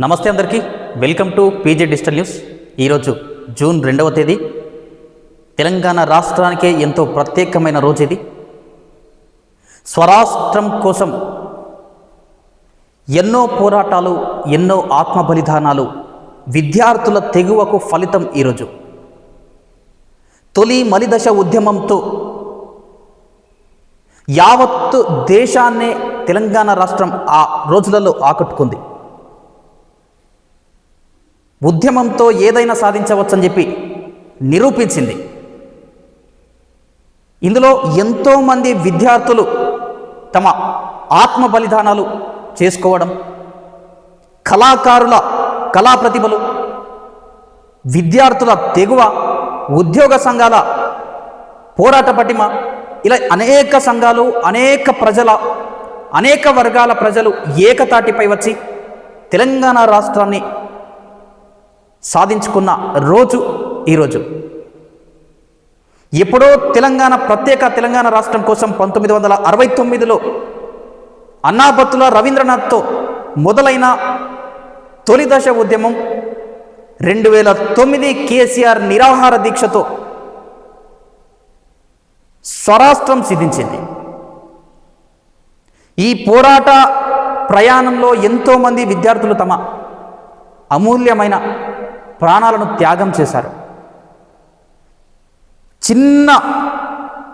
నమస్తే అందరికీ, welcome to PJ digital news. ఈరోజు జూన్ 2వ తేదీ. తెలంగాణ రాష్ట్రానికే ఎంతో ప్రత్యేకమైన రోజు ఇది. స్వరాష్ట్రం కోసం ఎన్నో పోరాటాలు, ఎన్నో ఆత్మ బలిదానాలు, విద్యార్థుల తెగువకు ఫలితం ఈరోజు. తొలి మలిదశ ఉద్యమంతో యావత్తు దేశాన్నే తెలంగాణ రాష్ట్రం ఆ రోజులలో ఆకట్టుకుంది. ఉద్యమంతో ఏదైనా సాధించవచ్చని చెప్పి నిరూపించింది. ఇందులో ఎంతోమంది విద్యార్థులు తమ ఆత్మ బలిదానాలు చేసుకోవడం, కళాకారుల కళా ప్రతిభలు, విద్యార్థుల తెగువ, ఉద్యోగ సంఘాల పోరాట పటిమ, ఇలా అనేక సంఘాలు, అనేక వర్గాల ప్రజలు ఏకతాటిపై వచ్చి తెలంగాణ రాష్ట్రాన్ని సాధించుకున్న రోజు ఈరోజు. ఎప్పుడో ప్రత్యేక తెలంగాణ రాష్ట్రం కోసం 1969లో అన్నాబత్తుల రవీంద్రనాథ్తో మొదలైన తొలి దశ ఉద్యమం 2009 కేసీఆర్ నిరాహార దీక్షతో స్వరాష్ట్రం సిద్ధించింది. ఈ పోరాట ప్రయాణంలో ఎంతోమంది విద్యార్థులు తమ అమూల్యమైన ప్రాణాలను త్యాగం చేశారు. చిన్న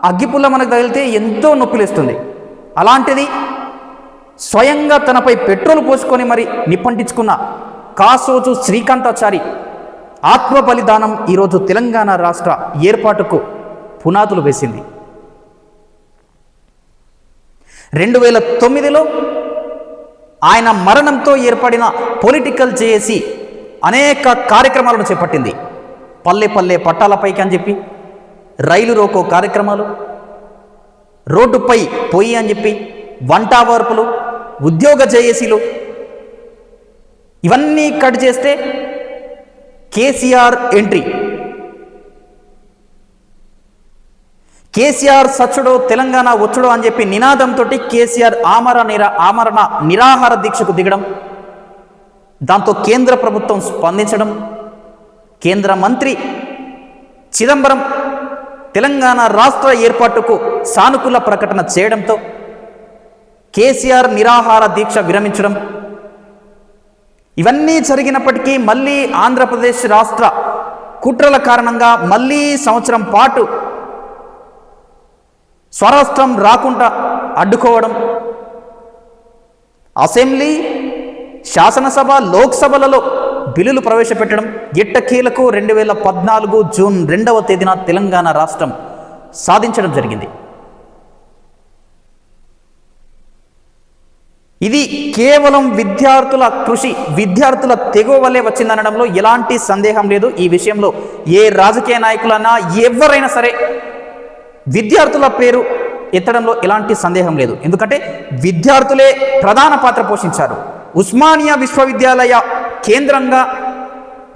అగ్గిపుల్ల మనకు తగిలితే ఎంతో నొప్పిలేస్తుంది. అలాంటిది స్వయంగా తనపై పెట్రోల్ పోసుకొని మరి నిప్పంటించుకున్న కాసోజు శ్రీకాంతాచారి ఆత్మ బలిదానం ఈరోజు తెలంగాణ రాష్ట్ర ఏర్పాటుకు పునాదులు వేసింది. 2009లో ఆయన మరణంతో ఏర్పడిన పొలిటికల్ జేఏసీ అనేక కార్యక్రమాలను చేపట్టింది. పల్లె పల్లె పట్టాలపైకి అని చెప్పి, రైలు రోకో కార్యక్రమాలు, రోడ్డుపై పొయ్యి అని చెప్పి, వంట వార్పులు, ఉద్యోగ జేఏసీలు, ఇవన్నీ కట్ చేస్తే కేసీఆర్ ఎంట్రీ. కేసీఆర్ సచ్చుడో తెలంగాణ వచ్చుడో అని చెప్పి నినాదంతో కేసీఆర్ ఆమరణ నిరాహార దీక్షకు దిగడం, దాంతో కేంద్ర ప్రభుత్వం స్పందించడం, కేంద్ర మంత్రి చిదంబరం తెలంగాణ రాష్ట్ర ఏర్పాటుకు సానుకూల ప్రకటన చేయడంతో కేసీఆర్ నిరాహార దీక్ష విరమించడం, ఇవన్నీ జరిగినప్పటికీ మళ్ళీ ఆంధ్రప్రదేశ్ రాష్ట్ర కుట్రల కారణంగా మళ్ళీ సంవత్సరం పాటు స్వరాష్ట్రం రాకుండా అడ్డుకోవడం, అసెంబ్లీ, శాసనసభ, లోక్సభలలో బిల్లులు ప్రవేశపెట్టడం, ఎట్టకేలకు 2014 జూన్ 2వ తేదీన తెలంగాణ రాష్ట్రం సాధించడం జరిగింది. ఇది కేవలం విద్యార్థుల కృషి, విద్యార్థుల తెగువ వల్లే వచ్చిందనడంలో ఎలాంటి సందేహం లేదు. ఈ విషయంలో ఏ రాజకీయ నాయకులన్నా ఎవరైనా సరే విద్యార్థుల పేరు ఎత్తడంలో ఎలాంటి సందేహం లేదు. ఎందుకంటే విద్యార్థులే ప్రధాన పాత్ర పోషించారు. ఉస్మానియా విశ్వవిద్యాలయ కేంద్రంగా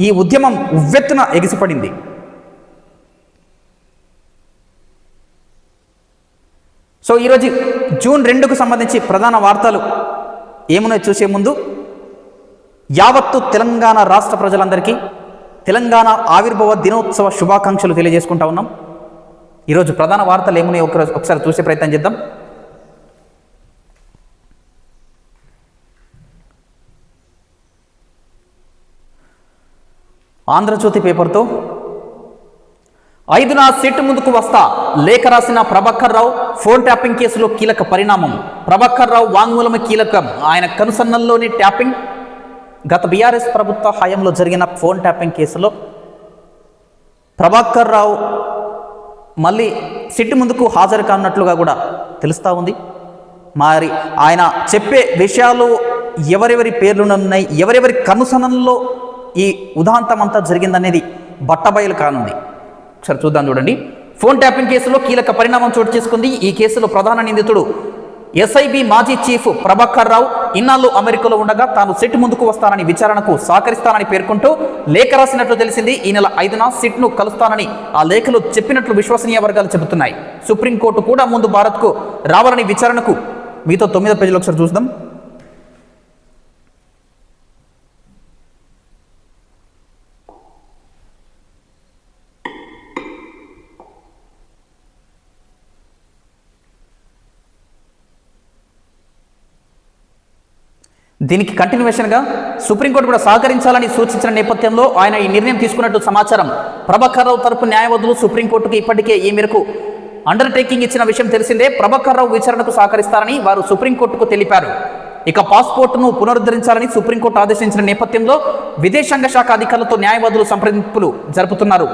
ఈ ఉద్యమం ఉవ్వెత్తున ఎగిసిపడింది. సో ఈరోజు జూన్ 2కు సంబంధించి ప్రధాన వార్తలు ఏమున్నాయో చూసే ముందు యావత్తు తెలంగాణ రాష్ట్ర ప్రజలందరికీ తెలంగాణ ఆవిర్భావ దినోత్సవ శుభాకాంక్షలు తెలియజేసుకుంటా ఉన్నాం. ఈరోజు ప్రధాన వార్తలు ఏమున్నాయో ఒకసారి చూసే ప్రయత్నం చేద్దాం. ఆంధ్రజ్యోతి పేపర్తో 5న సెట్ ముందుకు వస్తా, లేఖ రాసిన ప్రభాకర్ రావు, ఫోన్ ట్యాపింగ్ కేసులో కీలక పరిణామం. ప్రభాకర్ రావు వాంగ్మూలము కీలకం, ఆయన కనుసన్నల్లోని ట్యాపింగ్. గత బీఆర్ఎస్ ప్రభుత్వ హయాంలో జరిగిన ఫోన్ ట్యాపింగ్ కేసులో ప్రభాకర్ రావు మళ్ళీ సిట్ ముందుకు హాజరు కానున్నట్లుగా కూడా తెలుస్తూ ఉంది. మరి ఆయన చెప్పే విషయాలు ఎవరెవరి పేర్లున్నాయి, ఎవరెవరి కనుసనల్లో ఈ ఉదాంతం అంతా జరిగిందనేది బట్టబయలు కానుంది. ఒకసారి చూద్దాం, చూడండి. ఫోన్ ట్యాపింగ్ కేసులో కీలక పరిణామం చోటు చేసుకుంది. ఈ కేసులో ప్రధాన నిందితుడు ఎస్ఐబి మాజీ చీఫ్ ప్రభాకర్ రావు ఇన్నాళ్ళు అమెరికాలో ఉండగా తాను సిట్ ముందుకు వస్తానని, విచారణకు సహకరిస్తానని పేర్కొంటూ లేఖ రాసినట్లు తెలిసింది. ఈ నెల 5న సిట్ను కలుస్తానని ఆ లేఖలో చెప్పినట్లు విశ్వసనీయ వర్గాలు చెబుతున్నాయి. సుప్రీంకోర్టు కూడా ముందు భారత్కు రావాలని విచారణకు. మీతో 9వ పేజీలో ఒకసారి చూద్దాం. దీనికి కంటిన్యూషన్గా సుప్రీంకోర్టు కూడా సహకరించాలని సూచించిన నేపథ్యంలో ఆయన ఈ నిర్ణయం తీసుకున్నట్టు సమాచారం. ప్రభాకర్ రావు తరపు న్యాయవాదులు సుప్రీంకోర్టుకు ఇప్పటికే ఈ మేరకు అండర్టేకింగ్ ఇచ్చిన విషయం తెలిసిందే. ప్రభాకర్ రావు విచారణకు సహకరిస్తారని వారు సుప్రీంకోర్టుకు తెలిపారు. ఇక పాస్పోర్టును పునరుద్ధరించాలని సుప్రీంకోర్టు ఆదేశించిన నేపథ్యంలో విదేశాంగ శాఖ అధికారులతో న్యాయవాదులు సంప్రదింపులు జరుపుతున్నారు.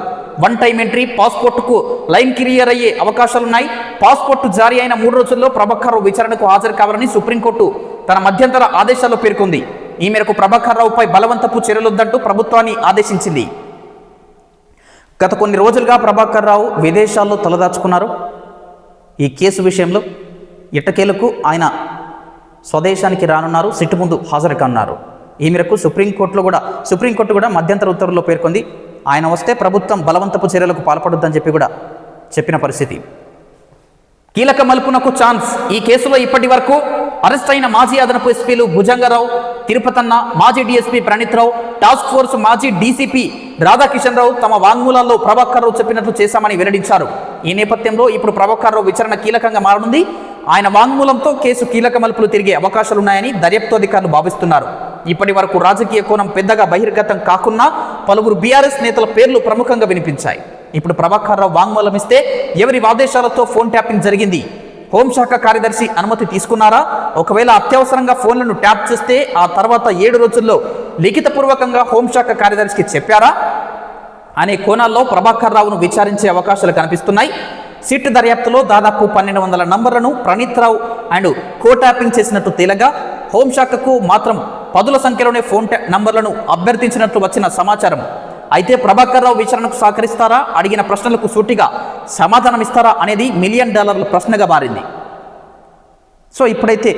వన్ టైం ఎంట్రీ పాస్పోర్టుకు లైన్ క్లియర్ అయ్యే అవకాశాలున్నాయి. పాస్పోర్టు జారీ అయిన 3 రోజుల్లో ప్రభాకర్ రావు విచారణకు హాజరు కావాలని సుప్రీంకోర్టు తన మధ్యంతర ఆదేశాల్లో పేర్కొంది. ఈ మేరకు ప్రభాకర్ రావుపై బలవంతపు చర్యలొద్దంటూ ప్రభుత్వాన్ని ఆదేశించింది. గత కొన్ని రోజులుగా ప్రభాకర్ రావు విదేశాల్లో తలదాచుకున్నారు. ఈ కేసు విషయంలో ఎట్టకేలకు ఆయన స్వదేశానికి రానున్నారు, సిట్టు ముందు హాజరు కానున్నారు. ఈ మేరకు సుప్రీంకోర్టు కూడా మధ్యంతర ఉత్తర్వుల్లో పేర్కొంది. ఆయన వస్తే ప్రభుత్వం బలవంతపు చర్యలకు పాల్పడొద్దని చెప్పి కూడా చెప్పిన పరిస్థితి. కీలక మలుపునకు ఛాన్స్. ఈ కేసులో ఇప్పటి వరకు అరెస్ట్ అయిన మాజీ అదనపు ఎస్పీలు భుజంగరావు, తిరుపతన్న, మాజీ డీఎస్పీ ప్రణీత్ రావు, టాస్క్ ఫోర్స్ మాజీ డీసీపీ రాధాకిషన్ రావు తమ వాంగ్మూలాల్లో ప్రభాకర్ రావు చెప్పినట్లు చేశామని వెల్లడించారు. ఈ నేపథ్యంలో ఇప్పుడు ప్రభాకర్ రావు విచారణ కీలకంగా మారనుంది. ఆయన వాంగ్మూలంతో కేసు కీలక మలుపులు తిరిగే అవకాశాలున్నాయని దర్యాప్తు అధికారులు భావిస్తున్నారు. ఇప్పటి వరకు రాజకీయ కోణం పెద్దగా బహిర్గతం కాకున్నా పలువురు బీఆర్ఎస్ నేతల పేర్లు ప్రముఖంగా వినిపించాయి. ఇప్పుడు ప్రభాకర్ రావు వాంగ్మూలం ఇస్తే ఎవరి ఆదేశాలతో ఫోన్ ట్యాపింగ్ జరిగింది, హోంశాఖ కార్యదర్శి అనుమతి తీసుకున్నారా, ఒకవేళ అత్యవసరంగా ఫోన్లను ట్యాప్ చేస్తే ఆ తర్వాత 7 రోజుల్లో లిఖితపూర్వకంగా హోంశాఖ కార్యదర్శికి చెప్పారా అనే కోణాల్లో ప్రభాకర్ రావును విచారించే అవకాశాలు కనిపిస్తున్నాయి. సిట్ దర్యాప్తులో దాదాపు 1200 నంబర్లను ప్రణీత్ రావు అండ్ కో ట్యాపింగ్ చేసినట్టు తేలగా హోంశాఖకు మాత్రం 10ల సంఖ్యలోనే ఫోన్ నంబర్లను అభ్యర్థించినట్లు వచ్చిన సమాచారం. అయితే ప్రభాకర్ రావు విచారణకు సహకరిస్తారా, అడిగిన ప్రశ్నలకు సూటిగా సమాధానమిస్తారా అనేది $1 మిలియన్ ప్రశ్నగా మారింది. సో ఇప్పుడైతే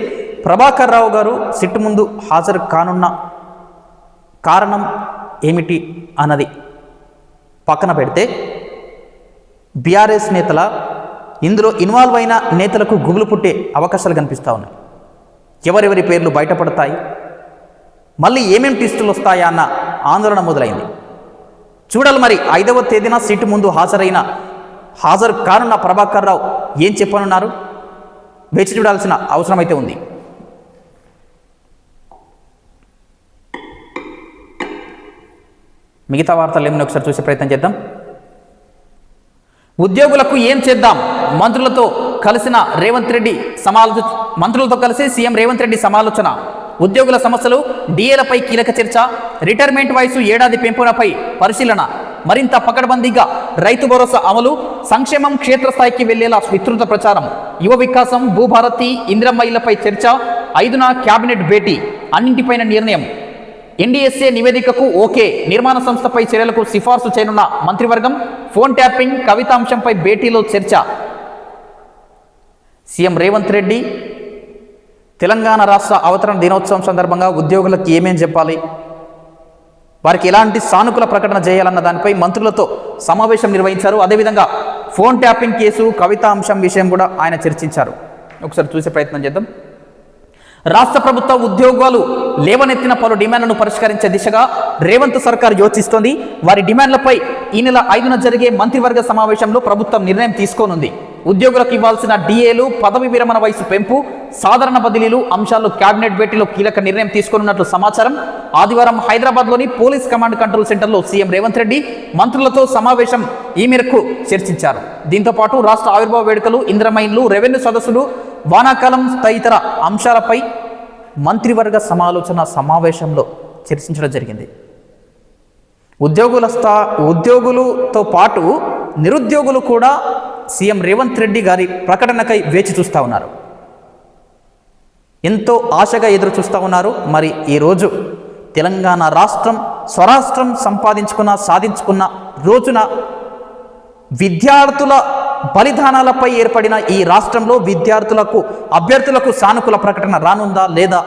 ప్రభాకర్ రావు గారు సిట్ ముందు హాజరు కానున్న కారణం ఏమిటి అన్నది పక్కన పెడితే బీఆర్ఎస్ నేతల ఇందులో ఇన్వాల్వ్ అయిన నేతలకు గుబులు పుట్టే అవకాశాలు కనిపిస్తూ ఉన్నాయి. ఎవరెవరి పేర్లు బయటపడతాయి, మళ్ళీ ఏమేం ట్విస్టులు వస్తాయా అన్న ఆందోళన మొదలైంది. చూడాలి మరి 5వ తేదీన సిట్ ముందు హాజరు కానున్న ప్రభాకర్ రావు ఏం చెప్పనున్నారు, వేచి చూడాల్సిన అవసరం అయితే ఉంది. మిగతా వార్తలు ఏమైనా ఒకసారి చూసే ప్రయత్నం చేద్దాం. ఉద్యోగులకు ఏం చేద్దాం, మంత్రులతో కలిసి సీఎం రేవంత్ రెడ్డి సమాలోచన. ఉద్యోగుల సమస్యలు, డిఏలపై కీలక చర్చ, రిటైర్మెంట్ వయసు ఏడాది పెంపునపై పరిశీలన, మరింత పకడ్బందీగా రైతు భరోసా అమలు, సంక్షేమం క్షేత్రస్థాయికి వెళ్లేలా విస్తృత ప్రచారం, యువ వికాసం, భూభారతి, ఇందిరమ్మ ఇళ్లపై చర్చ, 5న క్యాబినెట్ భేటీ, అన్నింటిపైన నిర్ణయం, ఎన్డీఎస్ఏ నివేదికకు ఓకే, నిర్మాణ సంస్థపై చర్యలకు సిఫార్సు చేయనున్న మంత్రివర్గం, ఫోన్ ట్యాపింగ్, కవితాంశంపై భేటీలో చర్చ. సీఎం రేవంత్ రెడ్డి తెలంగాణ రాష్ట్ర అవతరణ దినోత్సవం సందర్భంగా ఉద్యోగులకు ఏమేం చెప్పాలి, వారికి ఎలాంటి సానుకూల ప్రకటన చేయాలన్న దానిపై మంత్రులతో సమావేశం నిర్వహించారు. అదేవిధంగా ఫోన్ ట్యాపింగ్ కేసు, కవితా అంశం విషయం కూడా ఆయన చర్చించారు. ఒకసారి చూసే ప్రయత్నం చేద్దాం. రాష్ట్ర ప్రభుత్వ ఉద్యోగాలు లేవనెత్తిన పలు డిమాండ్లను పరిష్కరించే దిశగా రేవంత్ సర్కార్ యోచిస్తోంది. వారి డిమాండ్లపై ఈ నెల 5న జరిగే మంత్రివర్గ సమావేశంలో ప్రభుత్వం నిర్ణయం తీసుకోనుంది. ఉద్యోగులకు ఇవ్వాల్సిన డిఏలు, పదవి విరమణ వయసు పెంపు, సాధారణ బదిలీలు అంశాలు క్యాబినెట్ భేటీలో కీలక నిర్ణయం తీసుకోనున్నట్లు సమాచారం. ఆదివారం హైదరాబాద్లోని పోలీస్ కమాండ్ కంట్రోల్ సెంటర్లో సీఎం రేవంత్ రెడ్డి మంత్రులతో సమావేశం ఈ మేరకు చర్చించారు. దీంతో పాటు రాష్ట్ర ఆవిర్భావ వేడుకలు, ఇందిరమ్మ ఇండ్లు, రెవెన్యూ సదస్సులు, వానాకాలం తదితర అంశాలపై మంత్రివర్గ సమావేశంలో చర్చించడం జరిగింది. ఉద్యోగులతో పాటు నిరుద్యోగులు కూడా సీఎం రేవంత్ రెడ్డి గారి ప్రకటనకై వేచి చూస్తూ ఉన్నారు, ఎంతో ఆశగా ఎదురు చూస్తూ ఉన్నారు. మరి ఈరోజు తెలంగాణ రాష్ట్రం స్వరాష్ట్రం సాధించుకున్న రోజున విద్యార్థుల బలిదానాలపై ఏర్పడిన ఈ రాష్ట్రంలో అభ్యర్థులకు సానుకూల ప్రకటన రానుందా లేదా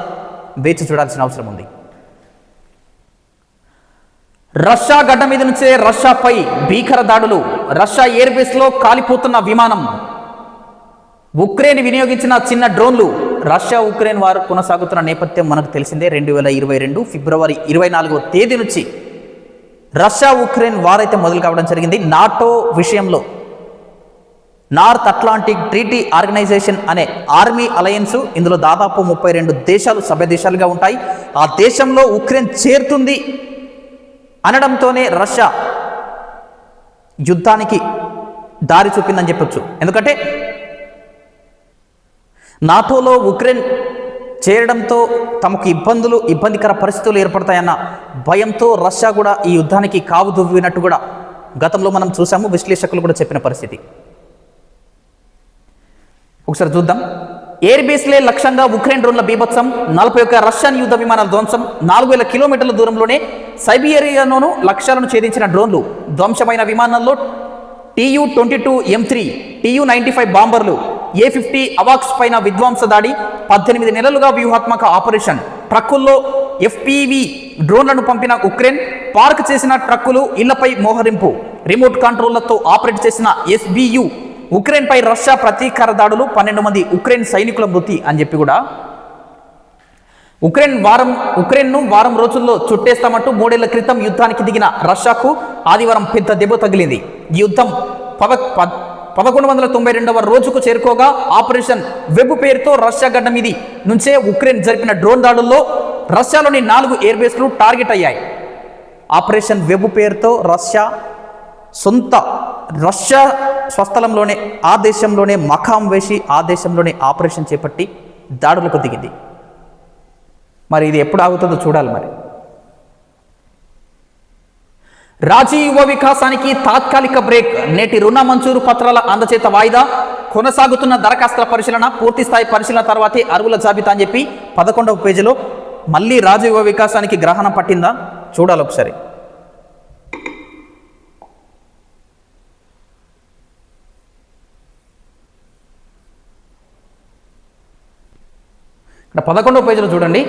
వేచి చూడాల్సిన అవసరం ఉంది. రష్యా గడ్డ మీద నుంచే రష్యాపై భీకర దాడులు, రష్యా ఎయిర్ బేస్లో కాలిపోతున్న విమానం, ఉక్రెయిన్ వినియోగించిన చిన్న డ్రోన్లు. రష్యా ఉక్రెయిన్ వారు కొనసాగుతున్న నేపథ్యం మనకు తెలిసిందే. 2022 ఫిబ్రవరి 24వ తేదీ నుంచి రష్యా ఉక్రెయిన్ వారైతే మొదలు కావడం జరిగింది. నాటో విషయంలో నార్త్ అట్లాంటిక్ ట్రీటీ ఆర్గనైజేషన్ అనే ఆర్మీ అలయన్స్. ఇందులో దాదాపు 32 దేశాలు సభ్య దేశాలుగా ఉంటాయి. ఆ దేశంలో ఉక్రెయిన్ చేరుతుంది అనడంతోనే రష్యా యుద్ధానికి దారి చూపిందని చెప్పొచ్చు. ఎందుకంటే నాటోలో ఉక్రెయిన్ చేరడంతో తమకు ఇబ్బందికర పరిస్థితులు ఏర్పడతాయన్న భయంతో రష్యా కూడా ఈ యుద్ధానికి కావు దువ్వినట్టు కూడా గతంలో మనం చూసాము, విశ్లేషకులు కూడా చెప్పిన పరిస్థితి. ఒకసారి చూద్దాం. ఎయిర్ బేస్లే లక్ష్యంగా ఉక్రెయిన్ డ్రోన్ల బీభత్సం, 41 రష్యన్ యుద్ధ విమానాల ధ్వంసం, 4000 కిలోమీటర్ల దూరంలోనే సైబీరియాలోనూ లక్ష్యాలను ఛేదించిన డ్రోన్లు, ధ్వంసమైన విమానాల్లో TU-22 M3, TU-95 బాంబర్లు, A-50 అవాక్స్ పైన విధ్వంస దాడి, 18 నెలలుగా వ్యూహాత్మక ఆపరేషన్, ట్రక్కుల్లో FPV డ్రోన్లను పంపిన ఉక్రెయిన్, పార్క్ చేసిన ట్రక్కులు ఇళ్లపై మోహరింపు, రిమోట్ కంట్రోళ్లతో ఆపరేట్ చేసిన SBU, ఉక్రెయిన్పై రష్యా ప్రతీకార దాడులు, 12 మంది ఉక్రెయిన్ సైనికుల మృతి అని చెప్పి కూడా ఉక్రెయిన్ను వారం రోజుల్లో చుట్టేస్తామంటూ 3 ఏళ్ల క్రితం యుద్ధానికి దిగిన రష్యాకు ఆదివారం పెద్ద దెబ్బ తగిలింది. ఈ యుద్ధం 1192వ రోజుకు చేరుకోగా ఆపరేషన్ వెబ్ పేరుతో రష్యా గడ్డ మీది నుంచే ఉక్రెయిన్ జరిపిన డ్రోన్ దాడుల్లో రష్యాలోని 4 ఎయిర్ బేస్లు టార్గెట్ అయ్యాయి. ఆపరేషన్ వెబ్ పేరుతో రష్యా స్వస్థలంలోనే ఆ దేశంలోనే మకాం వేసి ఆ దేశంలోనే ఆపరేషన్ చేపట్టి దాడులకు దిగింది. మరి ఇది ఎప్పుడు ఆగుతుందో చూడాలి. మరి రాజీవ్ యువ వికాసానికి తాత్కాలిక బ్రేక్, నేటి రుణ మంజూరు పత్రాల అందజేత వాయిదా, కొనసాగుతున్న దరఖాస్తుల పరిశీలన, పూర్తి స్థాయి పరిశీలన తర్వాతే అర్హుల జాబితా అని చెప్పి 11వ పేజీలో మళ్ళీ రాజీవ్ యువ వికాసానికి గ్రహణం పట్టిందా చూడాలి ఒకసారి. ఇక్కడ 11వ పేజీలో చూడండి.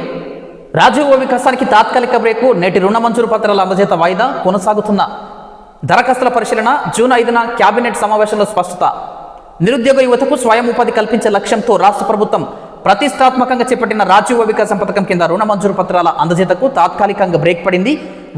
రాజీవ్ యువ వికాసానికి తాత్కాలిక బ్రేకు, నేటి రుణ మంజూరు పత్రాల అందజేత వాయిదా, కొనసాగుతున్న దరఖాస్తుల పరిశీలన, జూన్ 5న క్యాబినెట్ సమావేశంలో స్పష్టత. నిరుద్యోగ యువతకు స్వయం ఉపాధి కల్పించే లక్ష్యంతో రాష్ట్ర ప్రభుత్వం ప్రతిష్టాత్మకంగా చేపట్టిన రాజీవ్ యువ వికాసం పథకం కింద రుణ మంజూరు పత్రాల అందజేతకు తాత్కాలికంగా బ్రేక్ పడింది.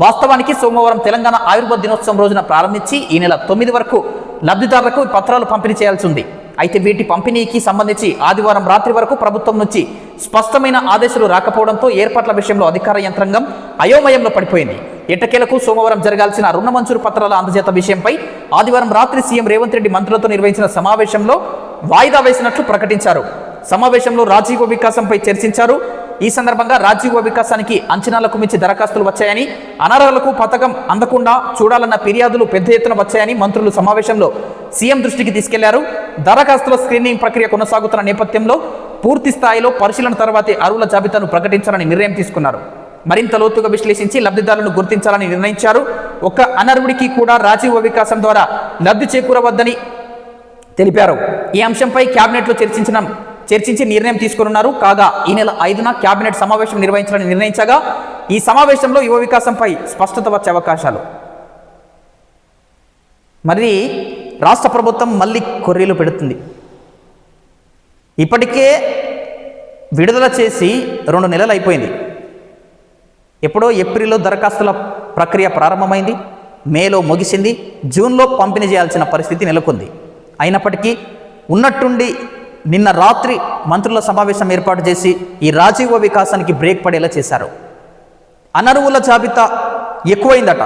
వాస్తవానికి సోమవారం తెలంగాణ ఆవిర్భావ దినోత్సవం రోజున ప్రారంభించి ఈ నెల 9 వరకు లబ్ధిదారులకు పత్రాలు పంపిణీ చేయాల్సి ఉంది. అయితే వీటి పంపిణీకి సంబంధించి ఆదివారం రాత్రి వరకు ప్రభుత్వం నుంచి స్పష్టమైన ఆదేశాలు రాకపోవడంతో ఏర్పాట్ల విషయంలో అధికార యంత్రాంగం అయోమయంలో పడిపోయింది. ఎట్టకేలకు సోమవారం జరగాల్సిన రుణ మంజూరు పత్రాల అందజేత విషయంపై ఆదివారం రాత్రి సీఎం రేవంత్ రెడ్డి మంత్రులతో నిర్వహించిన సమావేశంలో వాయిదా వేసినట్లు ప్రకటించారు. సమావేశంలో రాజీవ్ వికాసంపై చర్చించారు. ఈ సందర్భంగా రాజీవ్ వికాసానికి అంచనాలకు మించి దరఖాస్తులు వచ్చాయని, అనర్హులకు పథకం అందకుండా చూడాలన్న ఫిర్యాదులు పెద్ద ఎత్తున వచ్చాయని మంత్రులు సమావేశంలో సీఎం దృష్టికి తీసుకెళ్లారు. దరఖాస్తుల స్క్రీనింగ్ ప్రక్రియ కొనసాగుతున్న నేపథ్యంలో పూర్తి స్థాయిలో పరిశీలన తర్వాతే అర్హుల జాబితాను ప్రకటించాలని నిర్ణయం తీసుకున్నారు. మరింత లోతుగా విశ్లేషించి లబ్ధిదారులను గుర్తించాలని నిర్ణయించారు. ఒక్క అనర్హుడికి కూడా రాజీవ్ వికాసం ద్వారా లబ్ధి చేకూరవద్దని తెలిపారు. ఈ అంశంపై క్యాబినెట్లో చర్చించి నిర్ణయం తీసుకున్నారు. కాగా ఈ నెల 5న క్యాబినెట్ సమావేశం నిర్వహించాలని నిర్ణయించగా ఈ సమావేశంలో యువ వికాసంపై స్పష్టత వచ్చే అవకాశాలు. మరి రాష్ట్ర ప్రభుత్వం మళ్ళీ కొర్రీలు పెడుతుంది. ఇప్పటికే విడుదల చేసి 2 నెలలు అయిపోయింది. ఎప్పుడో ఏప్రిల్లో దరఖాస్తుల ప్రక్రియ ప్రారంభమైంది, మేలో ముగిసింది, జూన్లో పంపిణీ చేయాల్సిన పరిస్థితి నెలకొంది. అయినప్పటికీ ఉన్నట్టుండి నిన్న రాత్రి మంత్రుల సమావేశం ఏర్పాటు చేసి ఈ రాజీవ్ వికాసానికి బ్రేక్ పడేలా చేశారు. అనర్హుల జాబితా ఎక్కువైందట,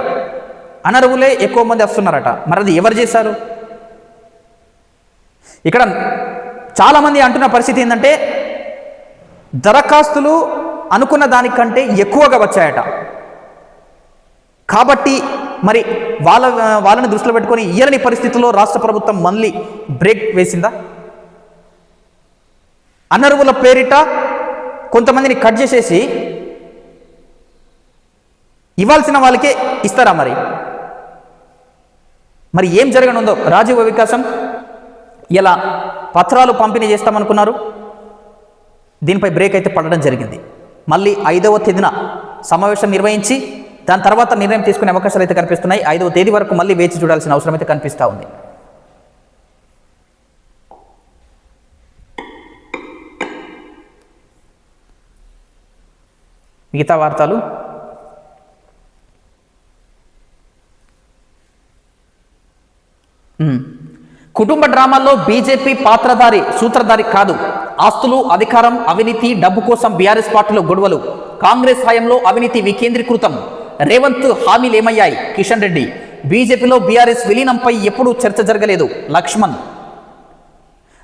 అనర్హులే ఎక్కువ మంది వస్తున్నారట. మరి అది ఎవరు చేశారు? ఇక్కడ చాలామంది అంటున్న పరిస్థితి ఏంటంటే దరఖాస్తులు అనుకున్న దానికంటే ఎక్కువగా వచ్చాయట. కాబట్టి మరి వాళ్ళని దృష్టిలో పెట్టుకొని ఇయ్యని పరిస్థితుల్లో రాష్ట్ర ప్రభుత్వం మళ్ళీ బ్రేక్ వేసిందా? అనర్హుల పేరిట కొంతమందిని కట్ చేసేసి ఇవ్వాల్సిన వాళ్ళకే ఇస్తారా? మరి ఏం జరగనుందో? రాజీవ్ వికాసం ఇలా పత్రాలు పంపిణీ చేస్తామనుకున్నారు, దీనిపై బ్రేక్ అయితే పడడం జరిగింది. మళ్ళీ 5వ తేదీన సమావేశం నిర్వహించి దాని తర్వాత నిర్ణయం తీసుకునే అవకాశాలు అయితే కనిపిస్తున్నాయి. 5వ తేదీ వరకు మళ్ళీ వేచి చూడాల్సిన అవసరం అయితే కనిపిస్తూ ఉంది. మిగతా వార్తలు కుటుంబ డ్రామాల్లో బీజేపీ పాత్రధారి సూత్రధారి కాదు. ఆస్తులు, అధికారం, అవినీతి, డబ్బు కోసం బీఆర్ఎస్ పార్టీలో గొడవలు. కాంగ్రెస్ హయాంలో అవినీతి వికేంద్రీకృతం. రేవంత్ హామీలేమయ్యాయి? కిషన్ రెడ్డి. బీజేపీలో బీఆర్ఎస్ విలీనంపై ఎప్పుడూ చర్చ జరగలేదు. లక్ష్మణ్.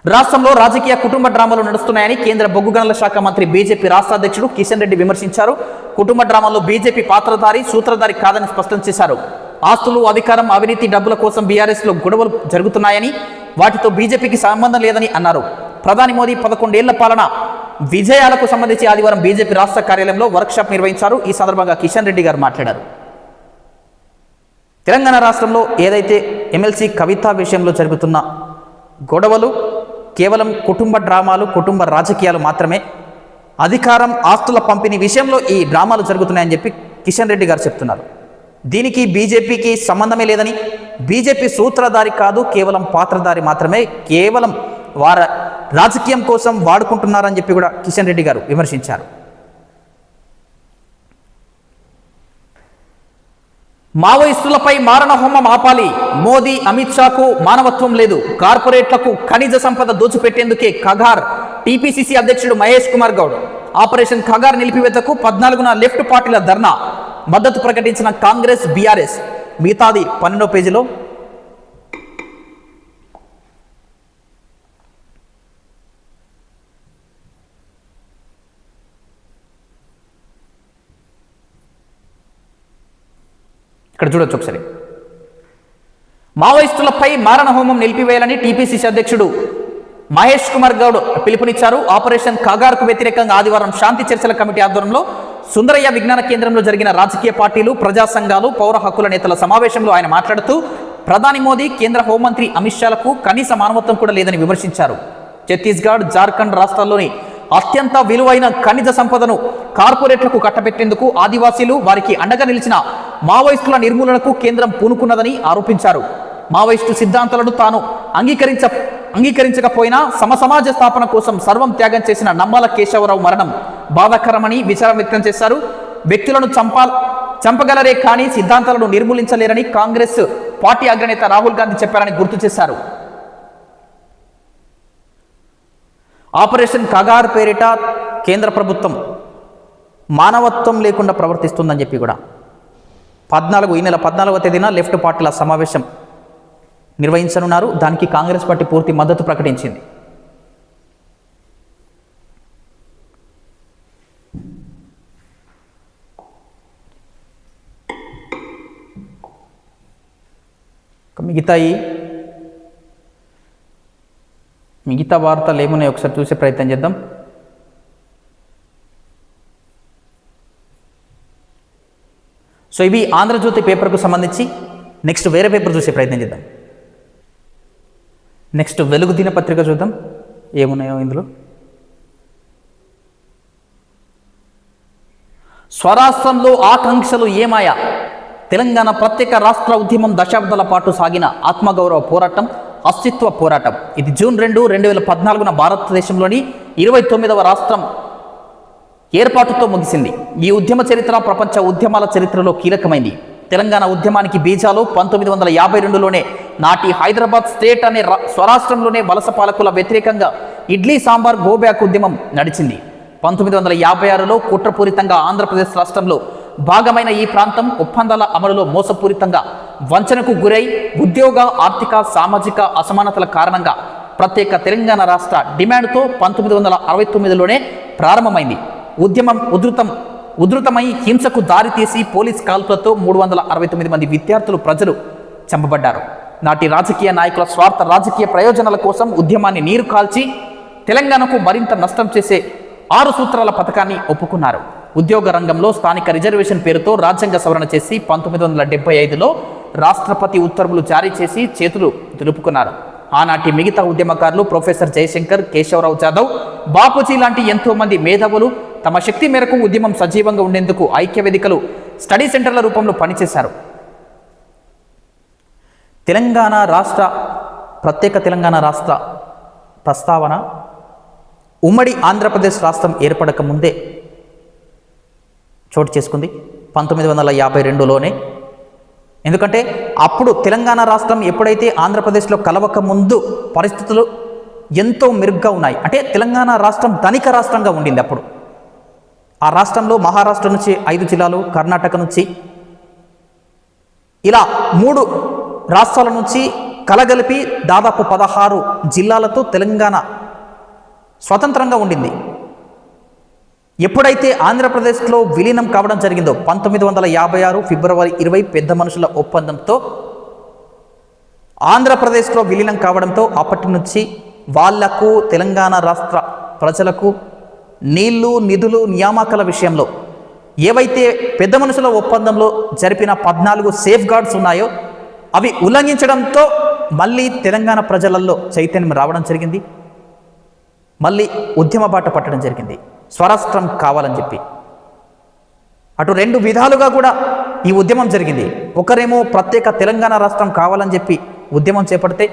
రాష్ట్రంలో రాజకీయ కుటుంబ డ్రామాలు నడుస్తున్నాయని కేంద్ర బొగ్గు గనుల శాఖ మంత్రి బీజేపీ రాష్ట్ర అధ్యక్షుడు కిషన్ రెడ్డి విమర్శించారు. కుటుంబ డ్రామాల్లో బీజేపీ పాత్రధారి సూత్రధారి కాదని స్పష్టం చేశారు. ఆస్తులు, అధికారం, అవినీతి, డబ్బుల కోసం బీఆర్ఎస్లో గొడవలు జరుగుతున్నాయని, వాటితో బీజేపీకి సంబంధం లేదని అన్నారు. ప్రధాని మోదీ 11 ఏళ్ల పాలన విజయాలకు సంబంధించి ఆదివారం బీజేపీ రాష్ట్ర కార్యాలయంలో వర్క్షాప్ నిర్వహించారు. ఈ సందర్భంగా కిషన్ రెడ్డి గారు మాట్లాడారు. తెలంగాణ రాష్ట్రంలో ఏదైతే ఎమ్మెల్సీ కవిత విషయంలో జరుగుతున్న గొడవలు కేవలం కుటుంబ డ్రామాలు, కుటుంబ రాజకీయాలు మాత్రమే. అధికారం, ఆస్తుల పంపిణీ విషయంలో ఈ డ్రామాలు జరుగుతున్నాయని చెప్పి కిషన్ రెడ్డి గారు చెప్తున్నారు. దీనికి బీజేపీకి సంబంధమే లేదని, బీజేపీ సూత్రధారి కాదు, కేవలం పాత్రధారి మాత్రమే, కేవలం వారి రాజకీయం కోసం వాడుకుంటున్నారని చెప్పి కూడా కిషన్ రెడ్డి గారు విమర్శించారు. మావోయిస్టులపై మారణ హోమం ఆపాలి. మోదీ, అమిత్ షాకు మానవత్వం లేదు. కార్పొరేట్లకు ఖనిజ సంపద దోచిపెట్టేందుకే కగార్. టీపీసీసీ అధ్యక్షుడు మహేష్ కుమార్ గౌడ్. ఆపరేషన్ కగార్ నిలిపివేతకు 14న లెఫ్ట్ పార్టీల ధర్నా. మద్దతు ప్రకటించిన కాంగ్రెస్, బీఆర్ఎస్. మిగతాది 12వ పేజీలో. ఇక్కడ చూడొచ్చు ఒకసారి. మావోయిస్టులపై మారణ హోమం నిలిపివేయాలని టీపీసీసీ అధ్యక్షుడు మహేష్ కుమార్ గౌడ్ పిలుపునిచ్చారు. ఆపరేషన్ కగార్కు వ్యతిరేకంగా ఆదివారం శాంతి చర్చల కమిటీ ఆధ్వర్యంలో సుందరయ్య విజ్ఞాన కేంద్రంలో జరిగిన రాజకీయ పార్టీలు, ప్రజా సంఘాలు, పౌర హక్కుల నేతల సమావేశంలో ఆయన మాట్లాడుతూ ప్రధాని మోదీ, కేంద్ర హోంమంత్రి అమిత్ షాలకు కనీస మానవత్వం కూడా లేదని విమర్శించారు. ఛత్తీస్గఢ్, జార్ఖండ్ రాష్ట్రాల్లోని అత్యంత విలువైన ఖనిజ సంపదను కార్పొరేట్లకు కట్టబెట్టేందుకు ఆదివాసీలు, వారికి అండగా నిలిచిన మావోయిస్టుల నిర్మూలనకు కేంద్రం పూనుకున్నదని ఆరోపించారు. మావోయిస్టు సిద్ధాంతాలను తాను అంగీకరించకపోయినా సమసమాజ స్థాపన కోసం సర్వం త్యాగం చేసిన నమ్మాల కేశవరావు మరణం బాధాకరమని విచారం వ్యక్తం చేశారు. వ్యక్తులను చంపగలరే కానీ సిద్ధాంతాలను నిర్మూలించలేరని కాంగ్రెస్ పార్టీ అగ్రనేత రాహుల్ గాంధీ చెప్పారని గుర్తు చేశారు. ఆపరేషన్ కగార్ పేరిట కేంద్ర ప్రభుత్వం మానవత్వం లేకుండా ప్రవర్తిస్తుందని చెప్పి కూడా ఈ నెల 14వ తేదీన లెఫ్ట్ పార్టీల సమావేశం నిర్వహించనున్నారు. దానికి కాంగ్రెస్ పార్టీ పూర్తి మద్దతు ప్రకటించింది. మిగతా వార్తలు ఏమున్నాయి ఒకసారి చూసే ప్రయత్నం చేద్దాం. సో ఇవి ఆంధ్రజ్యోతి పేపర్కు సంబంధించి. నెక్స్ట్ వేరే పేపర్ చూసే ప్రయత్నం చేద్దాం. నెక్స్ట్ వెలుగు దినపత్రిక చూద్దాం ఏమున్నాయో ఇందులో. స్వరాష్ట్రంలో ఆకాంక్షలు ఏమాయా? తెలంగాణ ప్రత్యేక రాష్ట్ర ఉద్యమం దశాబ్దాల పాటు సాగిన ఆత్మగౌరవ పోరాటం, అస్తిత్వ పోరాటం. ఇది జూన్ 2, 2014 భారతదేశంలోని 29వ రాష్ట్రం ఏర్పాటుతో ముగిసింది. ఈ ఉద్యమ చరిత్ర ప్రపంచ ఉద్యమాల చరిత్రలో కీలకమైంది. తెలంగాణ ఉద్యమానికి బీజాలు 1952లోనే నాటి హైదరాబాద్ స్టేట్ అనే స్వరాష్ట్రంలోనే వలస పాలకుల వ్యతిరేకంగా ఇడ్లీ సాంబార్ గోబ్యాక్ ఉద్యమం నడిచింది. 1956లో కుట్రపూరితంగా ఆంధ్రప్రదేశ్ రాష్ట్రంలో భాగమైన ఈ ప్రాంతం ఒప్పందాల అమలులో మోసపూరితంగా వంచనకు గురై ఉద్యోగ, ఆర్థిక, సామాజిక అసమానతల కారణంగా ప్రత్యేక తెలంగాణ రాష్ట్ర డిమాండ్తో 1969లోనే ప్రారంభమైంది. ఉద్యమం ఉధృతమై హింసకు దారితీసి పోలీస్ కాల్పులతో 369 మంది విద్యార్థులు, ప్రజలు చంపబడ్డారు. నాటి రాజకీయ నాయకుల స్వార్థ రాజకీయ ప్రయోజనాల కోసం ఉద్యమాన్ని నీరు కాల్చి తెలంగాణకు మరింత నష్టం చేసే 6 సూత్రాల పథకాన్ని ఒప్పుకున్నారు. ఉద్యోగ రంగంలో స్థానిక రిజర్వేషన్ పేరుతో రాజ్యాంగ సవరణ చేసి 1975లో రాష్ట్రపతి ఉత్తర్వులు జారీ చేసి చేతులు దులుపుకున్నారు. ఆనాటి మిగతా ఉద్యమకారులు ప్రొఫెసర్ జయశంకర్, కేశవరావు జాదవ్, బాపూజీ లాంటి ఎంతో మంది మేధావులు తమ శక్తి మేరకు ఉద్యమం సజీవంగా ఉండేందుకు ఐక్య వేదికలు, స్టడీ సెంటర్ల రూపంలో పనిచేశారు. ప్రత్యేక తెలంగాణ రాష్ట్ర ప్రస్తావన ఉమ్మడి ఆంధ్రప్రదేశ్ రాష్ట్రం ఏర్పడక ముందే చోటు చేసుకుంది. 1952లోనే ఎందుకంటే అప్పుడు తెలంగాణ రాష్ట్రం ఎప్పుడైతే ఆంధ్రప్రదేశ్లో కలవక ముందు పరిస్థితులు ఎంతో మెరుగ్గా ఉన్నాయి. అంటే తెలంగాణ రాష్ట్రం ధనిక రాష్ట్రంగా ఉండింది అప్పుడు. ఆ రాష్ట్రంలో మహారాష్ట్ర నుంచి 5 జిల్లాలు, కర్ణాటక నుంచి ఇలా 3 రాష్ట్రాల నుంచి కలగలిపి దాదాపు 16 జిల్లాలతో తెలంగాణ స్వతంత్రంగా ఉండింది. ఎప్పుడైతే ఆంధ్రప్రదేశ్లో విలీనం కావడం జరిగిందో 1956 ఫిబ్రవరి 20 పెద్ద మనుషుల ఒప్పందంతో ఆంధ్రప్రదేశ్లో విలీనం కావడంతో అప్పటి నుంచి వాళ్లకు తెలంగాణ రాష్ట్ర ప్రజలకు నీళ్లు, నిధులు, నియామకాల విషయంలో ఏవైతే పెద్ద మనుషుల ఒప్పందంలో జరిపిన 14 సేఫ్ గార్డ్స్ ఉన్నాయో అవి ఉల్లంఘించడంతో మళ్ళీ తెలంగాణ ప్రజలలో చైతన్యం రావడం జరిగింది. మళ్ళీ ఉద్యమ బాట పట్టడం జరిగింది, స్వరాష్ట్రం కావాలని చెప్పి. అటు 2 విధాలుగా కూడా ఈ ఉద్యమం జరిగింది. ఒకరేమో ప్రత్యేక తెలంగాణ రాష్ట్రం కావాలని చెప్పి ఉద్యమం చేపడితే,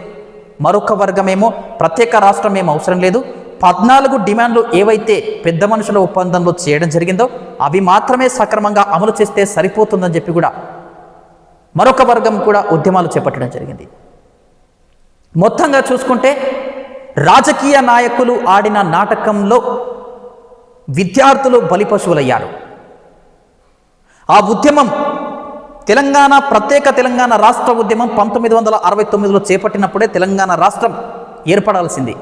మరొక వర్గమేమో ప్రత్యేక రాష్ట్రం ఏం అవసరం లేదు, 14 డిమాండ్లు ఏవైతే పెద్ద మనుషుల ఒప్పందంలో చేయడం జరిగిందో అవి మాత్రమే సక్రమంగా అమలు చేస్తే సరిపోతుందని చెప్పి కూడా మరొక వర్గం కూడా ఉద్యమాలు చేపట్టడం జరిగింది. మొత్తంగా చూసుకుంటే రాజకీయ నాయకులు ఆడిన నాటకంలో విద్యార్థులు బలిపశువులయ్యారు. ఆ ఉద్యమం ప్రత్యేక తెలంగాణ రాష్ట్ర ఉద్యమం 1969లో చేపట్టినప్పుడే తెలంగాణ రాష్ట్రం ఏర్పడాల్సింది.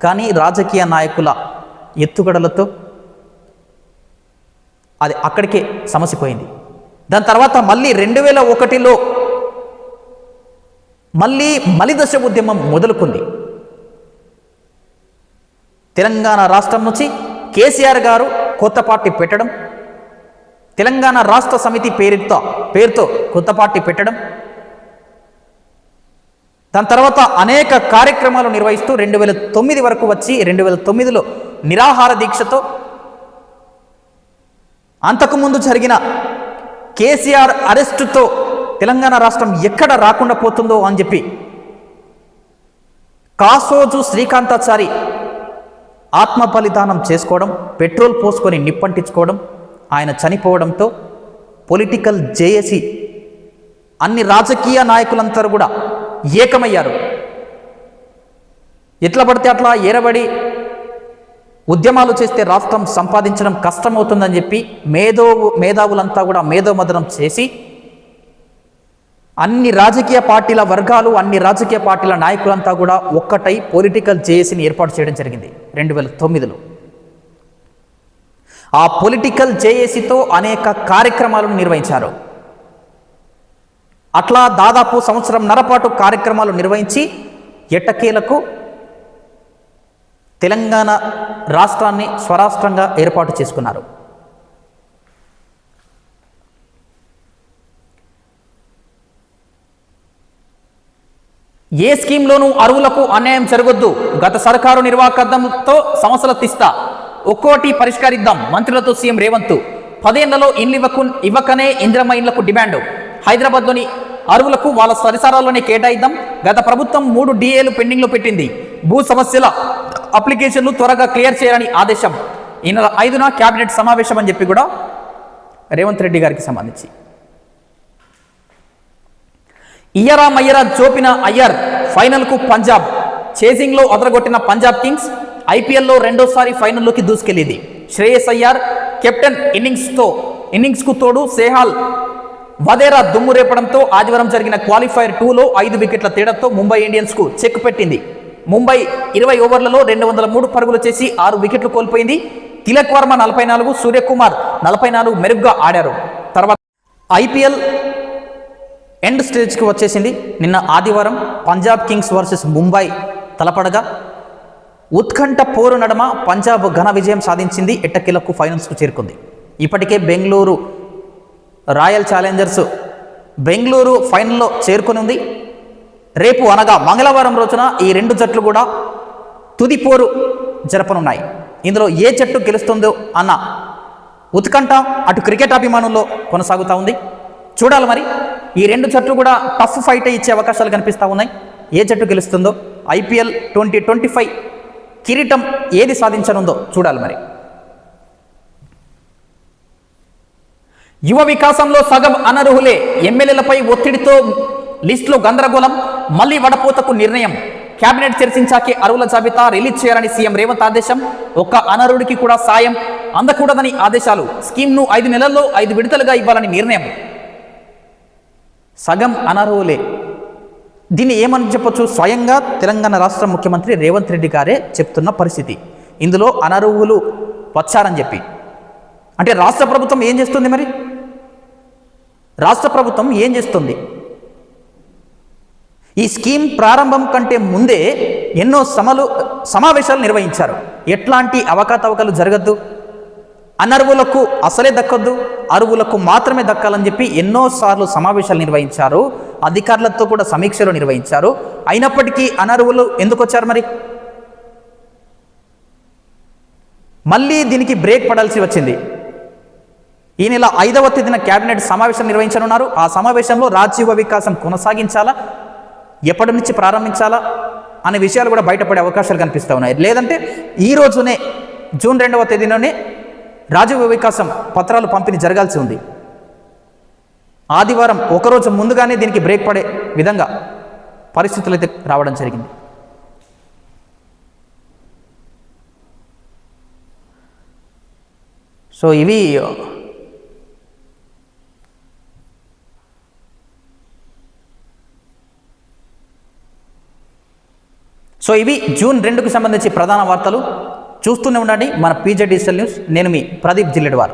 కానీ రాజకీయ నాయకుల ఎత్తుగడలతో అది అక్కడికే సమసిపోయింది. దాని తర్వాత మళ్ళీ 2001లో మళ్ళీ మలిదశ ఉద్యమం మొదలుకుంది. తెలంగాణ రాష్ట్రం నుంచి కేసీఆర్ గారు కొత్త పార్టీ పెట్టడం, తెలంగాణ రాష్ట్ర సమితి పేరుతో కొత్త పార్టీ పెట్టడం, దాని తర్వాత అనేక కార్యక్రమాలు నిర్వహిస్తూ 2009 వరకు వచ్చి 2009లో నిరాహార దీక్షతో అంతకుముందు జరిగిన కేసీఆర్ అరెస్టుతో తెలంగాణ రాష్ట్రం ఎక్కడ రాకుండా పోతుందో అని చెప్పి కాసోజు శ్రీకాంతాచారి ఆత్మ బలిదానం చేసుకోవడం, పెట్రోల్ పోసుకొని నిప్పంటించుకోవడం, ఆయన చనిపోవడంతో పొలిటికల్ జేఏసీ అన్ని రాజకీయ నాయకులందరూ కూడా ఏకమయ్యారు. ఎట్లా పడితే అట్లా ఏరబడి ఉద్యమాలు చేస్తే రాష్ట్రం సంపాదించడం కష్టమవుతుందని చెప్పి మేధావులంతా కూడా మేధోమథనం చేసి అన్ని రాజకీయ పార్టీల వర్గాలు, అన్ని రాజకీయ పార్టీల నాయకులంతా కూడా ఒక్కటై పొలిటికల్ జేఏసీని ఏర్పాటు చేయడం జరిగింది 2009లో. ఆ పొలిటికల్ జేఏసీతో అనేక కార్యక్రమాలను నిర్వహించారు. అట్లా దాదాపు 1.5 సంవత్సరం పాటు కార్యక్రమాలు నిర్వహించి ఎట్టకేలకు తెలంగాణ రాష్ట్రాన్ని స్వరాష్ట్రంగా ఏర్పాటు చేసుకున్నారు. ఏ స్కీమ్లోనూ అరువులకు అన్యాయం జరగొద్దు, గత సర్కారు నిర్వాహకంతో సమస్యలు తీస్తా, ఒక్కోటి పరిష్కరిద్దాం, మంత్రులతో సీఎం రేవంత్. 10 ఏళ్లలో ఇండ్లు ఇవ్వకనే ఇందిరమ్మ ఇండ్లకు డిమాండ్, హైదరాబాద్లోని అరువులకు వాళ్ళ సరిసారాల్లోనే కేటాయిద్దాం, గత ప్రభుత్వం 3 డిఏలు పెండింగ్లో పెట్టింది, భూ సమస్యల అప్లికేషన్లు త్వరగా క్లియర్ చేయాలని ఆదేశం. ఈ నెల 5న క్యాబినెట్ సమావేశం అని చెప్పి కూడా రేవంత్ రెడ్డి గారికి సంబంధించి. ఇయ్యరా మయ్యరా జోపిన అయ్యర్, ఫైనల్కు పంజాబ్, చేసింగ్లో అదరగొట్టిన పంజాబ్ కింగ్స్ ఐపీఎల్లో రెండోసారి ఫైనల్లోకి దూసుకెళ్లింది. శ్రేయస్ అయ్యర్ కెప్టెన్ ఇన్నింగ్స్కు తోడు సేహాల్, వదేరా దుమ్ము రేపడంతో ఆదివారం జరిగిన క్వాలిఫైర్ 2లో 5 వికెట్ల తేడాతో ముంబై ఇండియన్స్కు చెక్ పెట్టింది. ముంబై 20 ఓవర్లలో 203 పరుగులు చేసి 6 వికెట్లు కోల్పోయింది. తిలక్ వర్మ 44, సూర్యకుమార్ 44 మెరుగ్గా ఆడారు. తర్వాత ఐపీఎల్ ఎండ్ స్టేజ్కి వచ్చేసింది. నిన్న ఆదివారం పంజాబ్ కింగ్స్ వర్సెస్ ముంబై తలపడగా ఉత్కంఠ పోరు నడమ పంజాబ్ ఘన విజయం సాధించింది, ఎట్టకేలకు ఫైనల్స్కు చేరుకుంది. ఇప్పటికే బెంగళూరు రాయల్ ఛాలెంజర్స్ బెంగళూరు ఫైనల్లో చేరుకుని ఉంది. రేపు అనగా మంగళవారం రోజున ఈ 2 జట్లు కూడా తుది పోరు జరపనున్నాయి. ఇందులో ఏ జట్టు గెలుస్తుందో అన్న ఉత్కంఠ అటు క్రికెట్ అభిమానుల్లో కొనసాగుతూ ఉంది. చూడాలి మరి, ఈ 2 జట్లు కూడా టఫ్ ఫైట్ ఇచ్చే అవకాశాలు కనిపిస్తూ ఉన్నాయి. ఏ జట్టు గెలుస్తుందో, ఐపీఎల్ 2025 కిరీటం ఏది సాధించనుందో చూడాలి మరి. యువ వికాసంలో సగం అనర్హులే, ఎమ్మెల్యేలపై ఒత్తిడితో లిస్టులో గందరగోళం, మళ్లీ వడపోతకు నిర్ణయం. కేబినెట్ చర్చించాకే అర్హుల జాబితా రిలీజ్ చేయాలని సీఎం రేవంత్ ఆదేశం. ఒక్క అనర్హుడికి కూడా సాయం అందకూడదని ఆదేశాలు. స్కీమ్ను 5 నెలల్లో 5 విడతలుగా ఇవ్వాలని నిర్ణయం. సగం అనర్హులే, దీన్ని ఏమని చెప్పొచ్చు? స్వయంగా తెలంగాణ రాష్ట్ర ముఖ్యమంత్రి రేవంత్ రెడ్డి గారే చెప్తున్న పరిస్థితి. ఇందులో అనర్హులు వచ్చారని చెప్పి అంటే రాష్ట్ర ప్రభుత్వం ఏం చేస్తుంది? మరి రాష్ట్ర ప్రభుత్వం ఏం చేస్తుంది? ఈ స్కీమ్ ప్రారంభం కంటే ముందే ఎన్నో సమావేశాలు నిర్వహించారు. ఎట్లాంటి అవకతవకలు జరగద్దు, అనర్హులకు అసలే దక్కద్దు, అర్హులకు మాత్రమే దక్కాలని చెప్పి ఎన్నోసార్లు సమావేశాలు నిర్వహించారు. అధికారులతో కూడా సమీక్షలు నిర్వహించారు. అయినప్పటికీ అనర్హులు ఎందుకు వచ్చారు? మరి మళ్ళీ దీనికి బ్రేక్ పడాల్సి వచ్చింది. ఈ నెల 5వ తేదీన కేబినెట్ సమావేశం నిర్వహించనున్నారు. ఆ సమావేశంలో రాజ్య వికాసం కొనసాగించాలా, ఎప్పటి నుంచి ప్రారంభించాలా అనే విషయాలు కూడా బయటపడే అవకాశాలు కనిపిస్తూ ఉన్నాయి. లేదంటే ఈ రోజునే జూన్ 2వ తేదీలోనే రాజీవ వికాసం పత్రాలు పంపిణీ జరగాల్సి ఉంది. ఆదివారం ఒకరోజు ముందుగానే దీనికి బ్రేక్ పడే విధంగా పరిస్థితులు అయితే రావడం జరిగింది. సో ఇవి జూన్ 2కు సంబంధించి ప్రధాన వార్తలు. చూస్తూనే ఉండండి మన PJ డిజిటల్ న్యూస్. నేను మీ ప్రదీప్ జిల్లెడ్వార్.